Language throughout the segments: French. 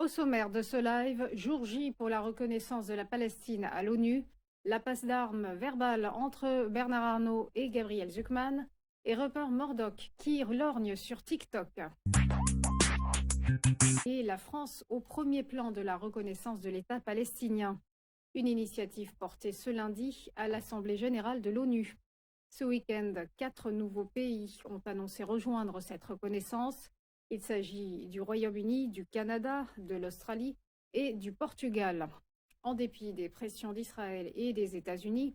Au sommaire de ce live, jour J pour la reconnaissance de la Palestine à l'ONU, la passe d'armes verbale entre Bernard Arnault et Gabriel Zucman, et Rupert Murdoch qui lorgne sur TikTok. Et la France au premier plan de la reconnaissance de l'État palestinien. Une initiative portée ce lundi à l'Assemblée générale de l'ONU. Ce week-end, 4 nouveaux pays ont annoncé rejoindre cette reconnaissance. Il s'agit du Royaume-Uni, du Canada, de l'Australie et du Portugal. En dépit des pressions d'Israël et des États-Unis,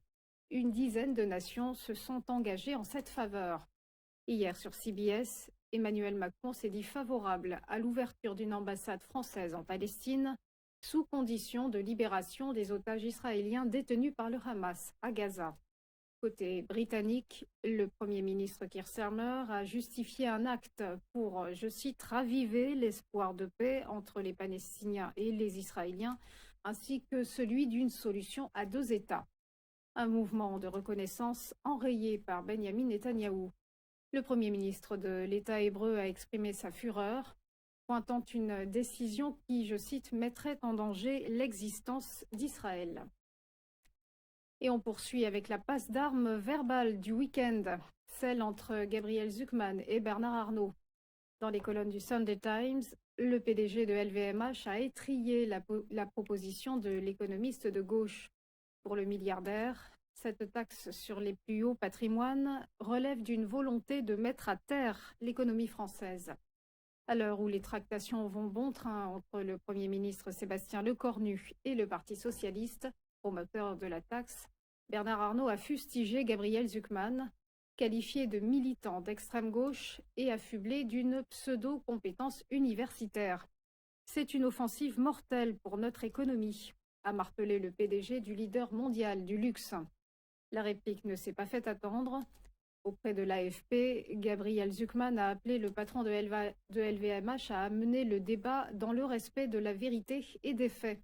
une dizaine de nations se sont engagées en cette faveur. Hier sur CBS, Emmanuel Macron s'est dit favorable à l'ouverture d'une ambassade française en Palestine, sous condition de libération des otages israéliens détenus par le Hamas à Gaza. Côté britannique, le Premier ministre Keir Starmer a justifié un acte pour, je cite, raviver l'espoir de paix entre les Palestiniens et les Israéliens, ainsi que celui d'une solution à 2 États. Un mouvement de reconnaissance enrayé par Benjamin Netanyahou. Le Premier ministre de l'État hébreu a exprimé sa fureur, pointant une décision qui, je cite, mettrait en danger l'existence d'Israël. Et on poursuit avec la passe d'armes verbale du week-end, celle entre Gabriel Zucman et Bernard Arnault. Dans les colonnes du Sunday Times, le PDG de LVMH a étrillé la proposition de l'économiste de gauche. Pour le milliardaire, cette taxe sur les plus hauts patrimoines relève d'une volonté de mettre à terre l'économie française. À l'heure où les tractations vont bon train entre le Premier ministre Sébastien Lecornu et le Parti socialiste, promoteur de la taxe, Bernard Arnault a fustigé Gabriel Zucman, qualifié de militant d'extrême gauche et affublé d'une pseudo-compétence universitaire. C'est une offensive mortelle pour notre économie, a martelé le PDG du leader mondial du luxe. La réplique ne s'est pas fait attendre. Auprès de l'AFP, Gabriel Zucman a appelé le patron de LVMH à amener le débat dans le respect de la vérité et des faits.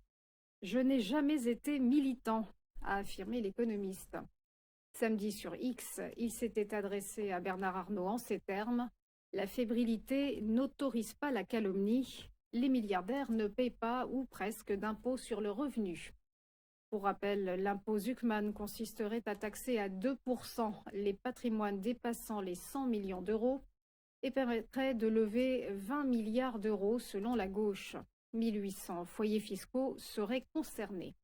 « Je n'ai jamais été militant », a affirmé l'économiste. Samedi sur X, il s'était adressé à Bernard Arnault en ces termes : « La fébrilité n'autorise pas la calomnie. Les milliardaires ne payent pas ou presque d'impôt sur le revenu. » Pour rappel, l'impôt Zucman consisterait à taxer à 2% les patrimoines dépassant les 100 millions d'euros et permettrait de lever 20 milliards d'euros selon la gauche. 1800 foyers fiscaux seraient concernés.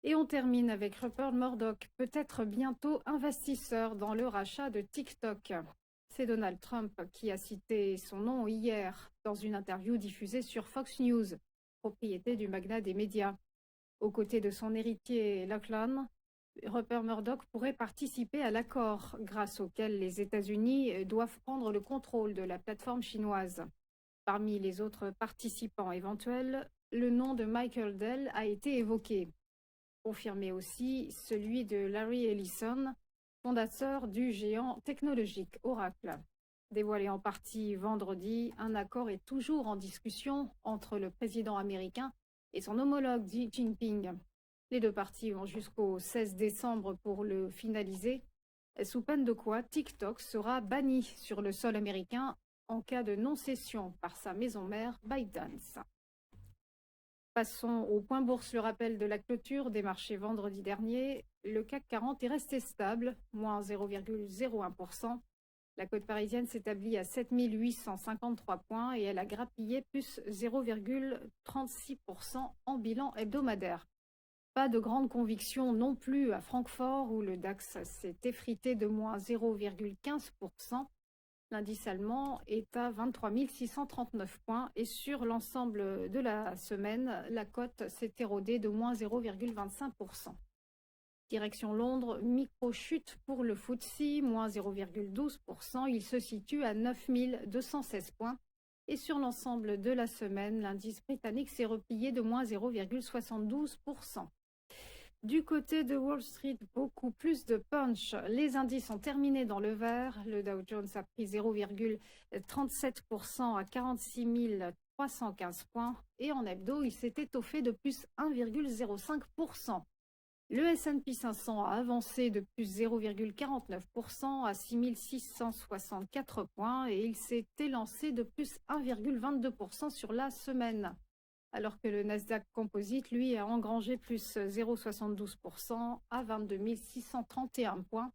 Et on termine avec Rupert Murdoch, peut-être bientôt investisseur dans le rachat de TikTok. C'est Donald Trump qui a cité son nom hier dans une interview diffusée sur Fox News, propriété du magnat des médias. Aux côtés de son héritier Lachlan, Rupert Murdoch pourrait participer à l'accord grâce auquel les États-Unis doivent prendre le contrôle de la plateforme chinoise. Parmi les autres participants éventuels, le nom de Michael Dell a été évoqué. Confirmé aussi celui de Larry Ellison, fondateur du géant technologique Oracle. Dévoilé en partie vendredi, un accord est toujours en discussion entre le président américain et son homologue Xi Jinping. Les deux parties vont jusqu'au 16 décembre pour le finaliser, sous peine de quoi TikTok sera banni sur le sol américain en cas de non-cession par sa maison mère ByteDance. Passons au point bourse, le rappel de la clôture des marchés vendredi dernier. Le CAC 40 est resté stable, moins 0,01%. La cote parisienne s'établit à 7 853 points et elle a grappillé plus 0,36% en bilan hebdomadaire. Pas de grande conviction non plus à Francfort où le DAX s'est effrité de moins 0,15%. L'indice allemand est à 23 639 points et sur l'ensemble de la semaine, la cote s'est érodée de moins 0,25%. Direction Londres, micro-chute pour le FTSE, moins 0,12%. Il se situe à 9 216 points. Et sur l'ensemble de la semaine, l'indice britannique s'est replié de moins 0,72%. Du côté de Wall Street, beaucoup plus de punch. Les indices ont terminé dans le vert. Le Dow Jones a pris 0,37% à 46 315 points. Et en hebdo, il s'est étoffé de plus 1,05%. Le S&P 500 a avancé de plus 0,49% à 6664 points et il s'est élancé de plus 1,22% sur la semaine. Alors que le Nasdaq Composite, lui, a engrangé plus 0,72% à 22 631 points.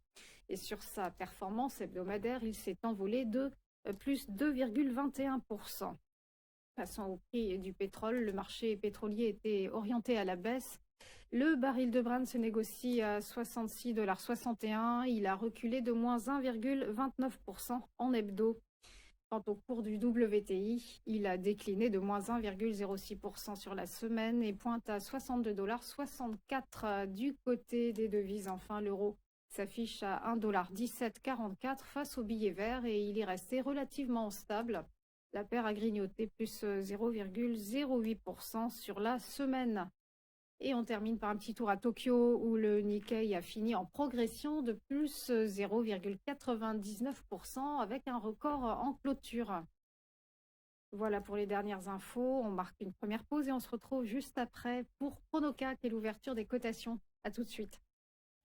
Et sur sa performance hebdomadaire, il s'est envolé de plus 2,21%. Passons au prix du pétrole. Le marché pétrolier était orienté à la baisse. Le baril de Brent se négocie à 66,61 $. Il a reculé de moins 1,29% en hebdo. Quant au cours du WTI, il a décliné de moins 1,06% sur la semaine et pointe à 62,64 $ du côté des devises. Enfin, l'euro s'affiche à 1,1744 $ face au billet vert et il est resté relativement stable. La paire a grignoté plus 0,08% sur la semaine. Et on termine par un petit tour à Tokyo où le Nikkei a fini en progression de plus 0,99% avec un record en clôture. Voilà pour les dernières infos. On marque une première pause et on se retrouve juste après pour Pronoca, qui est l'ouverture des cotations. À tout de suite.